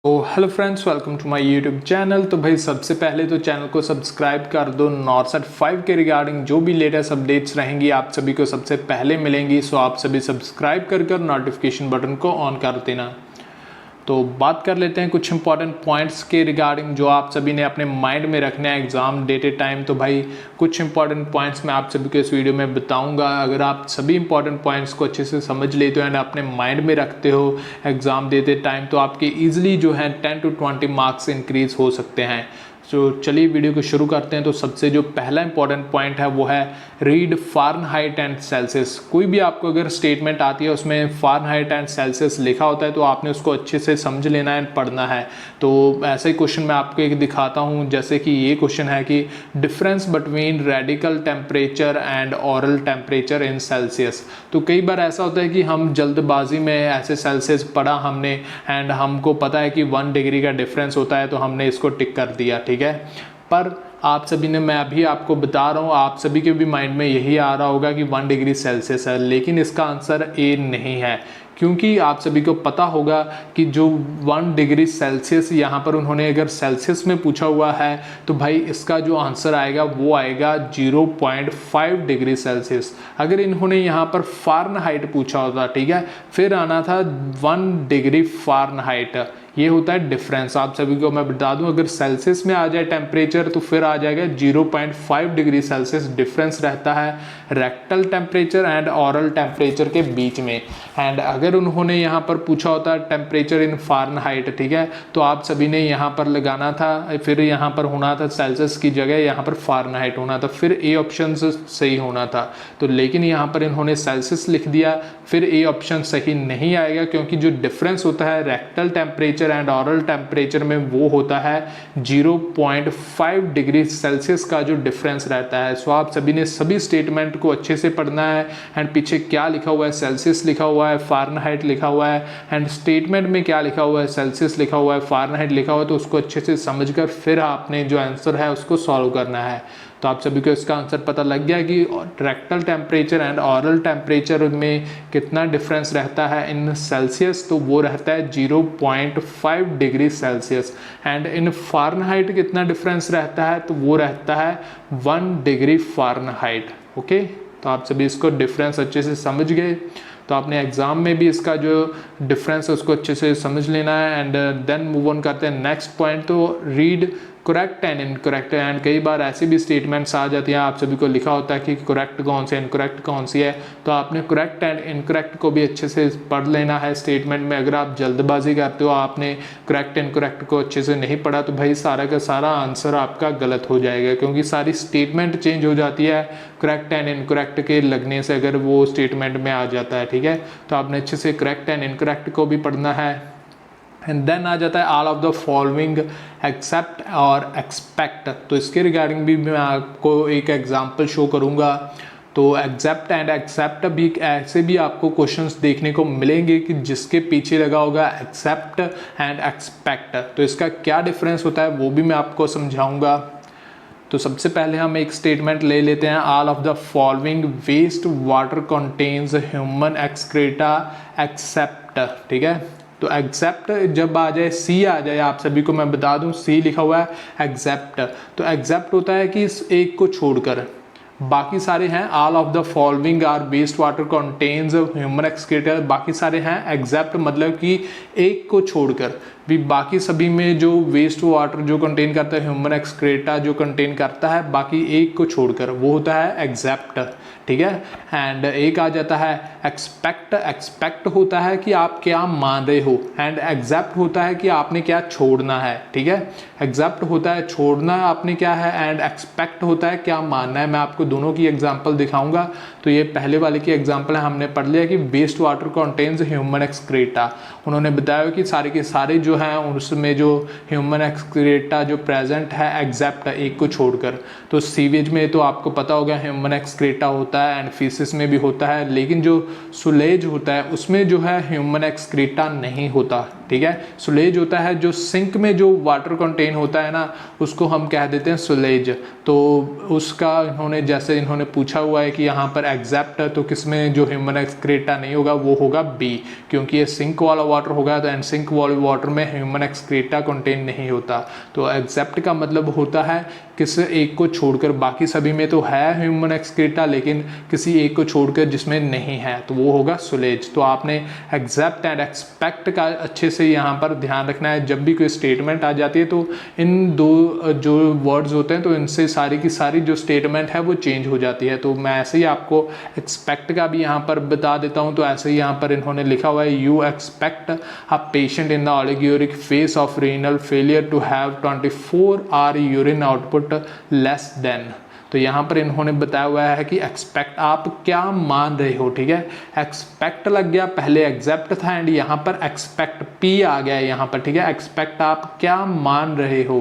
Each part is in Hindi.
तो hello friends, welcome to my YouTube channel. तो भाई सबसे पहले तो चैनल को सब्सक्राइब कर दो। नॉरसेट 5 के रिगार्डिंग जो भी लेटेस्ट अपडेट्स रहेंगी आप सभी को सबसे पहले मिलेंगी। सो आप सभी सब्सक्राइब करके नोटिफिकेशन बटन को ऑन कर देना। तो बात कर लेते हैं कुछ इंपॉर्टेंट पॉइंट्स के रिगार्डिंग जो आप सभी ने अपने माइंड में रखना है एग्ज़ाम डेटेड टाइम। तो भाई कुछ इंपॉर्टेंट पॉइंट्स मैं आप सभी को इस वीडियो में बताऊंगा। अगर आप सभी इंपॉर्टेंट पॉइंट्स को अच्छे से समझ लेते हो एंड अपने माइंड में रखते हो एग्ज़ाम देते टाइम, तो आपके ईजिली जो है 10 to 20 मार्क्स इंक्रीज हो सकते हैं। तो चलिए वीडियो को शुरू करते हैं। तो सबसे जो पहला इंपॉर्टेंट पॉइंट है वो है रीड फ़ारेनहाइट एंड सेल्सियस। कोई भी आपको अगर स्टेटमेंट आती है उसमें फ़ारेनहाइट एंड सेल्सियस लिखा होता है तो आपने उसको अच्छे से समझ लेना है, पढ़ना है। तो ऐसा ही क्वेश्चन मैं आपको एक दिखाता हूँ। जैसे कि ये क्वेश्चन है कि difference between radical temperature and oral temperature in Celsius. तो कई बार ऐसा होता है कि हम जल्दबाजी में ऐसे सेल्सियस पढ़ा हमने एंड हमको पता है कि 1 डिग्री का डिफरेंस होता है तो हमने इसको टिक कर दिया, ठीक है। पर आप सभी ने, मैं अभी आपको बता रहा हूँ, आप सभी के भी माइंड में यही आ रहा होगा कि 1 डिग्री सेल्सियस है, लेकिन इसका आंसर ए नहीं है। क्योंकि आप सभी को पता होगा कि जो 1 डिग्री सेल्सियस यहाँ पर उन्होंने अगर सेल्सियस में पूछा हुआ है तो भाई इसका जो आंसर आएगा वो आएगा 0.5 डिग्री सेल्सियस। अगर इन्होंने यहाँ पर फ़ारेनहाइट पूछा होता, ठीक है, फिर आना था 1 डिग्री फ़ारेनहाइट। ये होता है डिफरेंस। आप सभी को मैं बता दूं, अगर सेल्सियस में आ जाए टेम्परेचर तो फिर आ जाएगा 0.5 डिग्री सेल्सियस डिफरेंस रहता है rectal temperature and oral temperature के बीच में। एंड अगर उन्होंने यहाँ पर पूछा होता टेम्परेचर इन फ़ारेनहाइट, ठीक है, तो आप सभी ने यहाँ पर लगाना था, फिर यहाँ पर होना था सेल्सियस की जगह यहाँ पर फ़ारेनहाइट होना था, फिर ए ऑप्शन सही होना था। तो लेकिन यहाँ पर इन्होंने सेल्सियस लिख दिया, फिर ए ऑप्शन सही नहीं आएगा क्योंकि जो डिफरेंस होता है rectal temperature and oral temperature में वो होता है 0.5 डिग्री सेल्सियस का जो डिफरेंस रहता है। सो आप सभी ने सभी स्टेटमेंट को अच्छे से पढ़ना है एंड पीछे क्या लिखा हुआ है, सेल्सियस लिखा हुआ है, फ़ारेनहाइट लिखा हुआ है, एंड स्टेटमेंट में क्या लिखा हुआ है, सेल्सियस लिखा हुआ है, फ़ारेनहाइट लिखा हुआ है, तो उसको अच्छे से समझकर फिर आपने जो आंसर है उसको सॉल्व करना है। तो आप सभी को इसका आंसर पता लग गया कि rectal temperature and oral temperature में कितना डिफरेंस रहता है इन सेल्सियस, तो वो रहता है 0.5 degree Celsius. And in Fahrenheit कितना डिफरेंस रहता है, तो वो रहता है 1 डिग्री फ़ारेनहाइट। ओके, तो आप सभी इसको डिफरेंस अच्छे से समझ गए। तो आपने एग्जाम में भी इसका जो डिफरेंस है उसको अच्छे से समझ लेना है। एंड देन मूव ऑन करते हैं नेक्स्ट पॉइंट। तो read correct and incorrect. And कई बार ऐसी भी स्टेटमेंट्स आ जाती हैं, आप सभी को लिखा होता है कि करेक्ट कौन सी है, इनकरेक्ट कौन सी है। तो आपने करेक्ट एंड इनकरेक्ट को भी अच्छे से पढ़ लेना है स्टेटमेंट में। अगर आप जल्दबाजी करते हो, आपने करेक्ट इनकरेक्ट को अच्छे से नहीं पढ़ा, तो भाई सारा का सारा आंसर आपका गलत हो जाएगा क्योंकि सारी स्टेटमेंट चेंज हो जाती है करेक्ट एंड इनकरेक्ट के लगने से, अगर वो स्टेटमेंट में आ जाता है, ठीक है। तो आपने अच्छे से करेक्ट एंड इनकरेक्ट को भी पढ़ना है। एंड देन आ जाता है all of the following except और एक्सपेक्ट। तो इसके रिगार्डिंग भी मैं आपको एक एग्जांपल शो करूंगा। तो एक्सेप्ट एंड एक्सेप्ट भी ऐसे भी आपको क्वेश्चंस देखने को मिलेंगे कि जिसके पीछे लगा होगा एक्सेप्ट एंड एक्सपेक्ट। तो इसका क्या डिफरेंस होता है वो भी मैं आपको समझाऊंगा। तो सबसे पहले हम एक स्टेटमेंट ले लेते हैं, all of the following waste water contains human excreta except, ठीक है। तो एक्सेप्ट जब आ जाए, सी आ जाए, आप सभी को मैं बता दूं सी लिखा हुआ है एक्सेप्ट। तो एक्सेप्ट होता है कि इस एक को छोड़कर बाकी सारे हैं। All of the following are waste water contains human excreta, बाकी सारे हैं। एक्सेप्ट मतलब कि एक को छोड़कर भी बाकी सभी में जो वेस्ट वाटर जो कंटेन करता है, ह्यूमन एक्सक्रीटा जो कंटेन करता है, बाकी एक को छोड़कर वो होता है एक्सेप्ट, ठीक है। एंड एक आ जाता है एक्सपेक्ट। एक्सपेक्ट होता है कि आप क्या मान रहे हो एंड एक्सेप्ट होता है कि आपने क्या छोड़ना है, ठीक है। एक्सेप्ट होता है छोड़ना आपने क्या है एंड एक्सपेक्ट होता है क्या मानना है। मैं आपको दोनों की एग्जांपल दिखाऊंगा। तो ये पहले वाले की एग्जांपल है, हमने पढ़ लिया कि waste water contains human excreta. उन्होंने बताया कि सारे के सारे जो हैं उसमें जो ह्यूमन एक्सक्रीटा जो प्रेजेंट है एक्सेप्ट एक को छोड़कर। तो सीवेज में तो आपको पता होगा ह्यूमन एक्सक्रीटा होता है एंड फीसिस में भी होता है, लेकिन जो सुलेज होता है उसमें जो है ह्यूमन एक्सक्रीटा नहीं होता, ठीक है। सुलेज होता है जो सिंक में जो वाटर कंटेन होता है ना, उसको हम कह देते हैं सुलेज। तो उसका इन्होंने पूछा हुआ है कि यहाँ पर एग्जैप्ट तो किसमें जो ह्यूमन एक्सक्रीटा नहीं होगा वो होगा बी, क्योंकि ये सिंक वाला वाटर होगा तो एंड सिंक वाले वाटर में ह्यूमन एक्सक्रीटा कंटेन नहीं होता। तो एग्जैप्ट का मतलब होता है किसी एक को छोड़कर, बाकी सभी में तो है ह्यूमन एक्सक्रीटा लेकिन किसी एक को छोड़कर जिसमें नहीं है, तो वो होगा सुलेज। तो आपने एग्जैप्ट एंड एक्सपेक्ट का अच्छे से यहाँ पर ध्यान रखना है। जब भी कोई स्टेटमेंट आ जाती है तो इन दो जो वर्ड्स होते हैं तो इनसे सारी की सारी जो स्टेटमेंट है वो चेंज हो जाती है। तो मैं ऐसे ही आपको एक्सपेक्ट का भी यहाँ पर बता देता हूँ। तो ऐसे ही यहाँ पर इन्होंने लिखा हुआ है, you expect a patient in the oliguric phase of renal failure to have 24 hour urine output less than. तो यहाँ पर इन्होंने बताया हुआ है कि एक्सपेक्ट आप क्या मान रहे हो, ठीक है। एक्सपेक्ट लग गया, पहले एग्जैप्ट था एंड यहाँ पर एक्सपेक्ट पी आ गया यहाँ पर, ठीक है। एक्सपेक्ट आप क्या मान रहे हो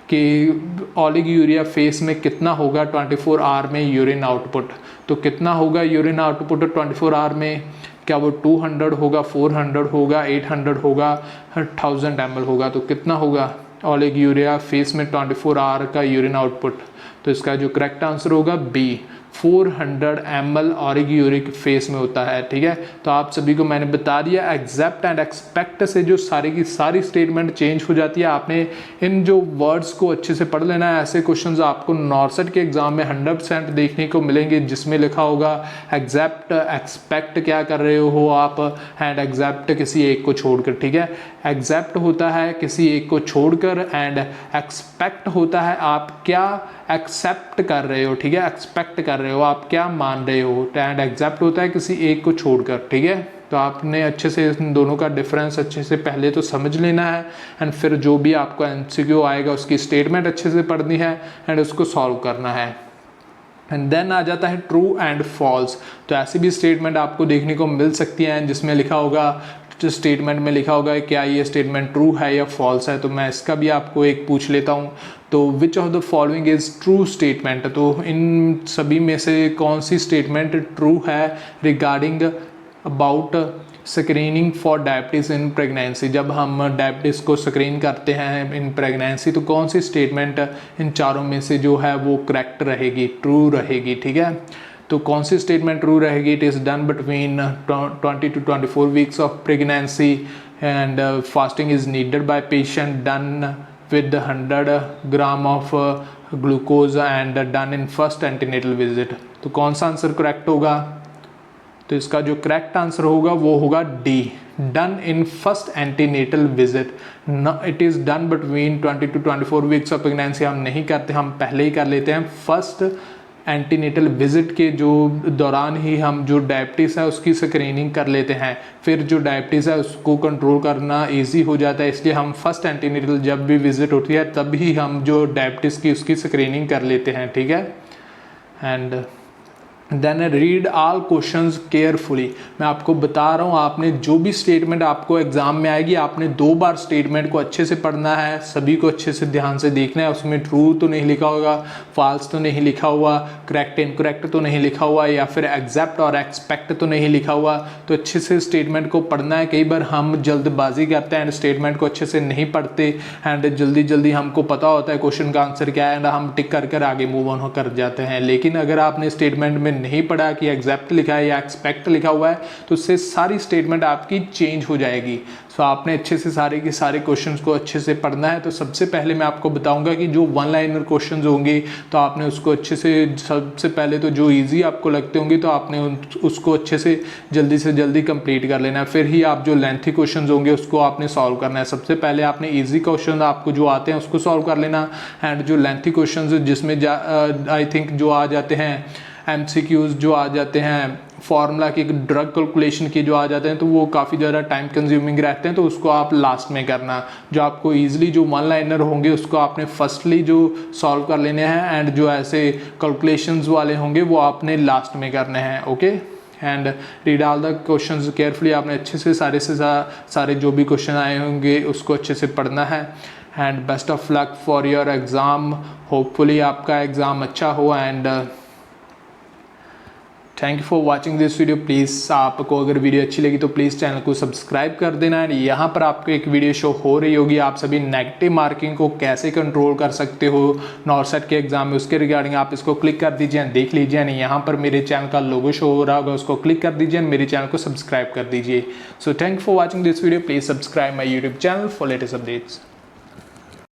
कि ओलिगोरिया फेस में कितना होगा 24 आवर में यूरिन आउटपुट। तो कितना होगा यूरिन आउटपुट 24 आवर में, क्या वो 200 होगा, 400 होगा, 800 होगा, 1000 ml होगा। तो कितना होगा ओलिगोरिया फेस में 24 आवर का यूरिन आउटपुट। तो इसका जो करेक्ट आंसर होगा बी, 400 ml ओलिगोरिक फेस में होता है, ठीक है। तो आप सभी को मैंने बता दिया एक्सेप्ट एंड एक्सपेक्ट से जो सारी की सारी स्टेटमेंट चेंज हो जाती है। आपने इन जो वर्ड्स को अच्छे से पढ़ लेना है। ऐसे क्वेश्चंस आपको नॉर्सेट के एग्जाम में 100% देखने को मिलेंगे जिसमें लिखा होगा एक्सेप्ट एक्सपेक्ट क्या कर रहे हो आप, एंड एक्सेप्ट किसी एक को छोड़कर, ठीक है। एक्सेप्ट होता है किसी एक को छोड़कर एंड एक्सपेक्ट होता है आप क्या एक्सेप्ट कर रहे हो, ठीक है। एक्सपेक्ट कर रहे हो आप क्या मान रहे हो, एंड एक्सेप्ट होता है किसी एक को छोड़कर, ठीक है। तो आपने अच्छे से इन दोनों का डिफरेंस अच्छे से पहले तो समझ लेना है एंड फिर जो भी आपको एमसीक्यू आएगा उसकी स्टेटमेंट अच्छे से पढ़नी है एंड उसको सॉल्व करना है। एंड देन आ जाता है ट्रू एंड फॉल्स। तो ऐसी भी स्टेटमेंट आपको देखने को मिल सकती है जिसमें लिखा होगा, स्टेटमेंट में लिखा होगा क्या ये स्टेटमेंट ट्रू है या फॉल्स है। तो मैं इसका भी आपको एक पूछ लेता हूँ। तो which of the following is true statement. तो इन सभी में से कौन सी स्टेटमेंट ट्रू है regarding about screening for diabetes in pregnancy. जब हम डायबिटीज़ को स्क्रीन करते हैं इन प्रेगनेंसी तो कौन सी स्टेटमेंट इन चारों में से जो है वो करेक्ट रहेगी, ट्रू रहेगी, ठीक है। तो कौन सी स्टेटमेंट ट्रू रहेगी, it is done between 20 to 24 weeks of pregnancy and fasting is needed bye patient, done with 100 gram of glucose and done in first antenatal visit. तो कौन सा आंसर करेक्ट होगा। तो इसका जो करेक्ट आंसर होगा वो होगा D, done in first antenatal visit. It is done between 20 to 24 weeks of pregnancy हम नहीं करते, हम पहले ही कर लेते हैं फर्स्ट एंटीनेटल विजिट के जो दौरान ही हम जो डायबिटीज़ है उसकी स्क्रीनिंग कर लेते हैं। फिर जो डायबिटीज़ है उसको कंट्रोल करना इजी हो जाता है, इसलिए हम फर्स्ट एंटीनेटल जब भी विजिट होती है तब ही हम जो डायबिटीज़ की उसकी स्क्रीनिंग कर लेते हैं, ठीक है। And then read all questions carefully. मैं आपको बता रहा हूँ आपने जो भी स्टेटमेंट आपको एग्जाम में आएगी आपने 2 बार स्टेटमेंट को अच्छे से पढ़ना है, सभी को अच्छे से ध्यान से देखना है। उसमें ट्रू तो नहीं लिखा होगा, फॉल्स तो नहीं लिखा हुआ, करेक्ट इनकरेक्ट तो नहीं लिखा हुआ, या फिर एक्सेप्ट और एक्सपेक्ट तो नहीं लिखा हुआ। तो अच्छे से स्टेटमेंट को पढ़ना है। कई बार हम जल्दबाजी करते हैं एंड स्टेटमेंट को अच्छे से नहीं पढ़ते एंड जल्दी हमको पता होता है क्वेश्चन का आंसर क्या है एंड हम टिक कर आगे मूव ऑन कर जाते हैं। लेकिन अगर आपने स्टेटमेंट में नहीं पढ़ा कि एक्सेप्ट लिखा है या एक्सपेक्ट लिखा हुआ है तो उससे सारी स्टेटमेंट आपकी चेंज हो जाएगी। सो आपने अच्छे से सारे के सारे क्वेश्चंस को अच्छे से पढ़ना है। तो सबसे पहले मैं आपको बताऊंगा कि जो 1 लाइनर क्वेश्चंस होंगे तो आपने उसको अच्छे से, सबसे पहले तो जो इजी आपको लगते होंगे तो आपने उसको अच्छे से जल्दी कंप्लीट कर लेना है। फिर ही आप जो लेंथी क्वेश्चंस होंगे उसको आपने सॉल्व करना है। सबसे पहले आपने ईजी क्वेश्चन आपको जो आते हैं उसको सॉल्व कर लेना एंड जो लेंथी क्वेश्चन जिसमें आई थिंक जो आ जाते हैं MCQs जो आ जाते हैं फार्मूला की, ड्रग कैलकुलेशन की जो आ जाते हैं तो वो काफ़ी ज़्यादा टाइम कंज्यूमिंग रहते हैं, तो उसको आप लास्ट में करना। जो आपको इजीली जो 1 लाइनर होंगे उसको आपने फर्स्टली जो सॉल्व कर लेने हैं एंड जो ऐसे कैलकुलेशंस वाले होंगे वो आपने लास्ट में करने हैं, okay. And read all the questions carefully. आपने अच्छे से सारे जो भी क्वेश्चन आए होंगे उसको अच्छे से पढ़ना है। And best of luck for your exam. Hopefully आपका एग्ज़ाम अच्छा हो and thank you for watching this video. Please आपको अगर वीडियो अच्छी लगी तो प्लीज़ चैनल को सब्सक्राइब कर देना। एंड यहाँ पर आपको एक वीडियो शो हो रही होगी, आप सभी नेगेटिव मार्किंग को कैसे कंट्रोल कर सकते हो नॉर्सेट के एग्जाम में, उसके रिगार्डिंग आप इसको क्लिक कर दीजिए, देख लीजिए। एंड यहाँ पर मेरे चैनल का लोगो शो हो रहा होगा, उसको क्लिक कर दीजिए, मेरे चैनल को सब्सक्राइब कर दीजिए। So thank you for watching this video. Please subscribe my YouTube channel for latest updates.